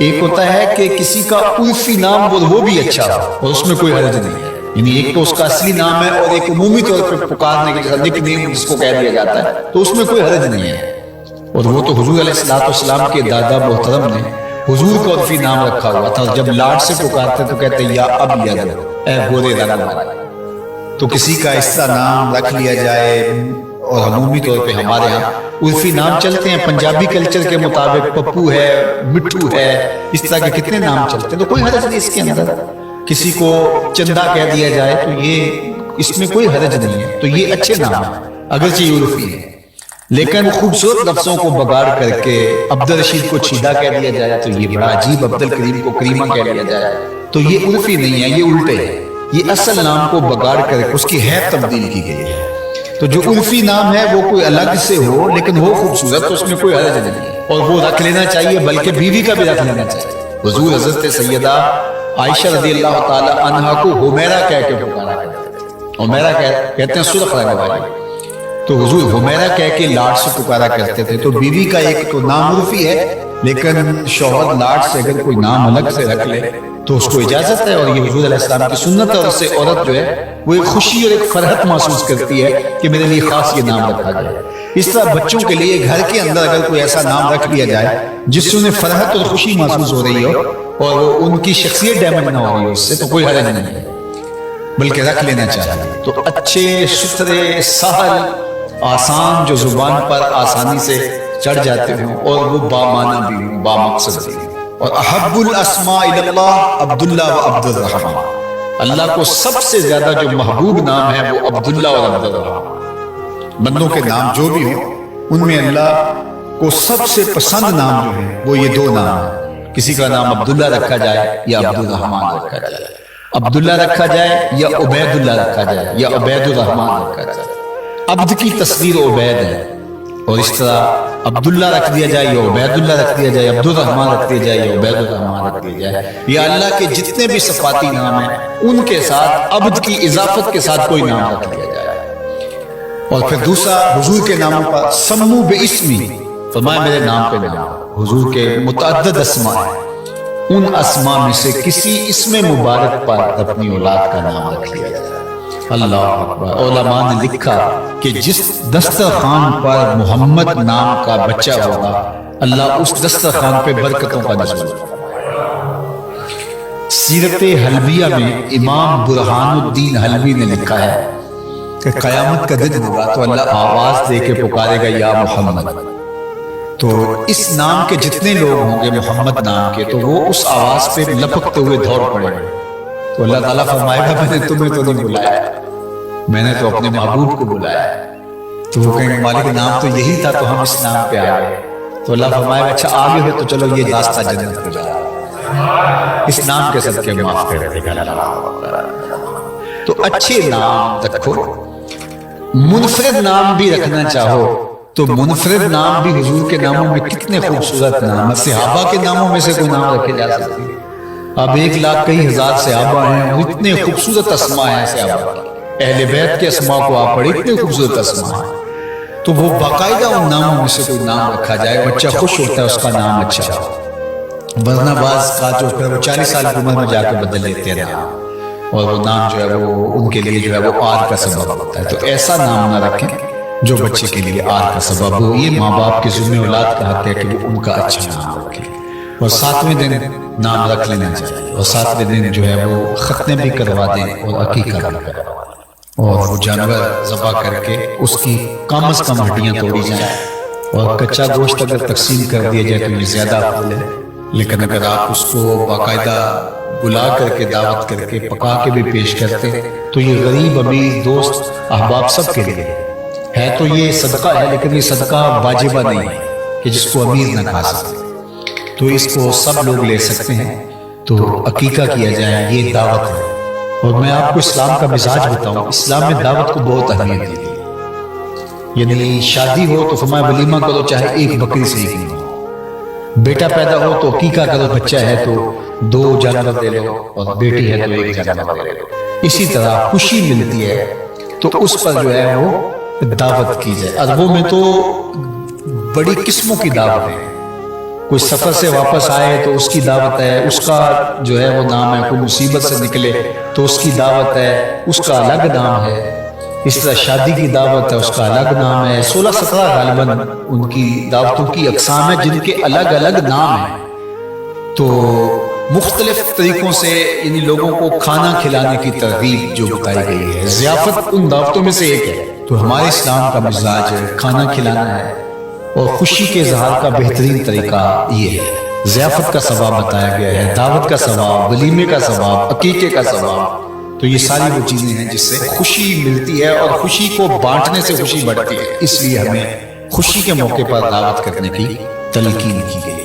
ایک ہوتا ہے کہ کسی کا عرفی نام وہ بھی اچھا ہو اور اس میں کوئی حرج نہیں ہے، یعنی ایک تو اس کا اصلی نام ہے اور ایک عمومی طور پر پکارنے کے نک نیم جس کو کہہ دیا جاتا ہے، تو اس میں کوئی حرج نہیں ہے۔ اور وہ تو حضور علیہ السلام کے دادا محترم نے حضور کا عرفی نام رکھا ہوا تھا، جب لاڈ سے پکارتے تو کہتے یا اب یا اے گورے رنگ والے۔ تو کسی کا اس طرح نام رکھ لیا جائے، اور عمومی طور پہ ہمارے ہاں عرفی نام چلتے ہیں پنجابی کلچر کے مطابق، پپو ہے، مٹھو ہے، اس طرح کے کتنے نام چلتے ہیں، تو کوئی حرج نہیں اس کے اندر۔ کسی کو چندہ کہہ دیا جائے تو یہ اس میں کوئی حرج نہیں ہے، تو یہ اچھے نام ہیں اگرچہ یہ عرفی ہے۔ لیکن خوبصورت لفظوں کو بگاڑ کر کے عبد الرشید کو چھیدہ کہہ دیا جائے تو یہ بڑا عجیب، عبد الکریم کو کریمہ کہہ دیا جائے تو یہ عرفی نہیں ہے، یہ الٹے ہے، یہ اصل نام کو بگاڑ کر کے اس کی حیثیت تبدیل کی گئی ہے۔ تو جو عرفی نام ہے وہ کوئی الگ سے ہو لیکن وہ خوبصورت، تو اس میں کوئی حرج نہیں ہے، اور وہ رکھ لینا چاہیے، بلکہ بیوی کا بھی رکھ لینا چاہیے۔ حضور حضرت سیدہ عائشہ رضی اللہ تعالی عنہا کو حمیرہ کہہ کے پکارا کرتے تھے، حمیرہ کہتے ہیں سرخ رنگ والی، تو حضور حمیرہ کہہ کے لاڈ سے پکارا کرتے تھے۔ تو بیوی کا ایک تو نام عرفی ہے، لیکن شوہر لاڈ سے اگر کوئی نام الگ سے رکھ لے تو اس کو اجازت ہے، اور یہ حضور علیہ السلام کی سنت ہے، اور اس سے عورت جو ہے وہ ایک خوشی اور ایک فرحت محسوس کرتی ہے کہ میرے لیے خاص یہ نام رکھا گیا۔ اس طرح بچوں کے لیے گھر کے اندر اگر کوئی ایسا نام رکھ لیا جائے جس سے انہیں فرحت اور خوشی محسوس ہو رہی ہو اور ان کی شخصیت ڈیمیج نہ ہو رہی ہو اس سے، تو کوئی حرج نہیں ہے، بلکہ رکھ لینا چاہیے۔ تو اچھے، ستھرے، سہل، آسان، جو زبان پر آسانی سے چڑھ جاتے ہوں اور وہ بامعنی بھی ہوں، بامقصد بھی ہوں۔ اور احب الاسماء اللہ عبداللہ و عبد الرحمن، اللہ کو سب سے زیادہ جو محبوب نام ہے وہ عبداللہ اور عبد الرحمن۔ بندوں کے نام جو بھی ہوں ان میں اللہ کو سب سے پسند نام جو ہے وہ یہ دو نام ہیں، کسی کا نام عبداللہ رکھا جائے یا عبد الرحمن رکھا جائے، عبداللہ رکھا جائے یا عبید اللہ رکھا جائے یا عبید الرحمن رکھا جائے۔ عبد کی تصغیر عبید ہے، اور اس طرح عبداللہ رکھ دیا جائے یا عبید اللہ رکھ دیا جائے، عبد الرحمن رکھ دیا جائے یا عبید الرحمن رکھ دیا جائے، یا اللہ کے جتنے بھی صفاتی نام ہیں ان کے ساتھ عبد کی اضافت کے ساتھ کوئی نام رکھ دیا جائے۔ اور پھر دوسرا حضور کے ناموں پر سمو باسمی، فرمایا میرے نام پہ نام۔ حضور کے متعدد اسماء ہیں، ان اسماء میں سے کسی اسم مبارک پر اپنی اولاد کا نام رکھ لیا جائے۔ اللہ اکبر۔ علماء نے لکھا کہ جس دسترخوان پر محمد نام کا بچہ ہوگا اللہ اس دسترخوان پہ برکتوں کا نزول فرمائے۔ سیرت حلبیہ میں امام برہان الدین حلبی نے لکھا ہے کہ قیامت کا دن ہوگا تو اللہ آواز دے کے پکارے گا یا محمد، تو اس نام کے جتنے لوگ ہوں گے محمد نام کے تو وہ اس آواز پہ لپکتے ہوئے دوڑ پڑیں گے، تو اللہ تعالیٰ فرمائے گا میں نے تمہیں تو نہیں بلایا، میں نے تو اپنے محبوب کو بلایا۔ تو وہ کہیں گے مالک نام تو یہی تھا تو ہم اس نام پہ آئے، تو اللہ فرمائے گا اچھا آگے ہو تو چلو یہ راستہ جنت کو جا، اس نام کے صدقے معاف کر دے گا۔ تو اچھے نام رکھو، منفرد نام بھی رکھنا چاہو تو منفرد نام بھی حضور کے ناموں میں کتنے خوبصورت نام ہیں، صحابہ کے ناموں میں سے کوئی نام رکھے جا سکتے ہیں۔ اب 1,00,000 کئی ہزار صحابہ ہیں اور اتنے خوبصورت اسماء ہیں صحابہ کی، اہل بیت کے اسماء کو آپ پڑھیں اتنے خوبصورت اسماء ہیں، تو وہ باقاعدہ ان ناموں میں سے کوئی نام رکھا جائے، بچہ خوش ہوتا ہے اس کا نام اچھا ہو، ورنہ بعض کا جو پھر وہ 40 سال کی عمر میں جا کے بدل لیتے ہیں نام، اور وہ نام جو ہے وہ ان کے لیے جو ہے وہ آر کا سبب ہوتا ہے۔ تو ایسا نام نہ رکھیں جو بچے کے لیے آر کا سبب ہو۔ یہ ماں باپ کے ذمہ اولاد کا حق ہے کہ وہ ان کا اچھا نام رکھیں، اور 7ویں دن نام رکھ لینا چاہیے، اور 7ویں دن جو ہے وہ ختنے بھی کروا دیں اور عقیقہ بھی کروا دیں، اور وہ جانور ذبح کر کے اس کی کم از کم ہڈیاں توڑی جائیں، اور کچا گوشت اگر تقسیم کر دیا جائے تو یہ زیادہ افضل ہے، لیکن اگر آپ اس کو باقاعدہ بلا کر کے دعوت کر کے پکا کے بھی پیش کرتے تو یہ غریب امیر دوست احباب سب کے لیے ہے، تو یہ صدقہ ہے، لیکن یہ صدقہ واجبہ نہیں ہے کہ جس کو امیر نہ کھا سکتے، تو اس کو سب لوگ لے سکتے ہیں، تو عقیقہ کیا جائے، یہ دعوت ہے۔ اور میں آپ کو اسلام کا مزاج بتاؤں، اسلام میں دعوت کو بہت اہمیت دی ہے، یعنی شادی ہو تو فرمایا ولیمہ کرو چاہے ایک بکری سے ایک نہیں ہو، بیٹا پیدا ہو تو عقیقہ کرو، بچہ ہے تو 2 جانور دے لو، اور بیٹی ہے تو 1 جانور دے لو، اسی طرح خوشی ملتی ہے تو اس پر جو ہے وہ دعوت کی جائے۔ عربوں میں تو بڑی قسموں کی دعوت ہے، کوئی سفر سے واپس آئے تو اس کی دعوت ہے، اس کا جو ہے وہ نام ہے، کوئی مصیبت سے نکلے تو اس کی دعوت ہے، اس کا الگ نام ہے، اس طرح شادی کی دعوت ہے، اس کا الگ نام ہے۔ 16-17 غالباً ان کی دعوتوں کی اقسام ہیں جن کے الگ الگ نام ہیں۔ تو مختلف طریقوں سے یعنی لوگوں کو کھانا کھلانے کی ترغیب جو بتائی گئی ہے، ضیافت ان دعوتوں میں سے ایک ہے۔ تو ہمارے اسلام کا مزاج ہے کھانا کھلانا ہے، اور خوشی کے اظہار کا بہترین طریقہ یہ ہے۔ ضیافت کا ثواب بتایا گیا ہے، دعوت کا ثواب، ولیمے کا ثواب، عقیقے کا ثواب۔ تو یہ ساری وہ چیزیں ہیں جس سے خوشی ملتی ہے، اور خوشی کو بانٹنے سے خوشی بڑھتی ہے۔ اس لیے ہمیں خوشی کے موقع پر دعوت کرنے کی تلقین کی گئی ہے۔